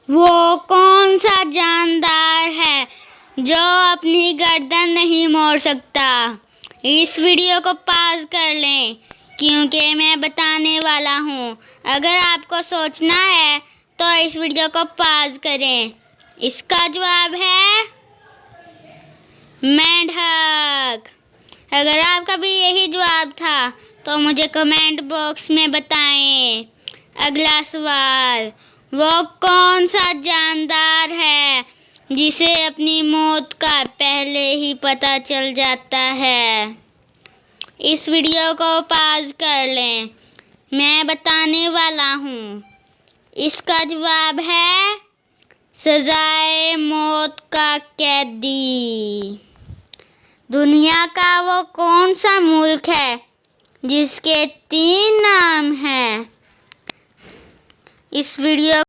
वो कौन सा जानदार है जो अपनी गर्दन नहीं मोड़ सकता? इस वीडियो को पॉज कर लें क्योंकि मैं बताने वाला हूँ। अगर आपको सोचना है तो इस वीडियो को पॉज करें। इसका जवाब है मेंढक। अगर आपका भी यही जवाब था तो मुझे कमेंट बॉक्स में बताएं। अगला सवाल, वो कौन सा जानदार है जिसे अपनी मौत का पहले ही पता चल जाता है? इस वीडियो को पॉज कर लें, मैं बताने वाला हूँ। इसका जवाब है सजाए मौत का कैदी। दुनिया का वो कौन सा मुल्क है जिसके 3 नाम हैं? इस वीडियो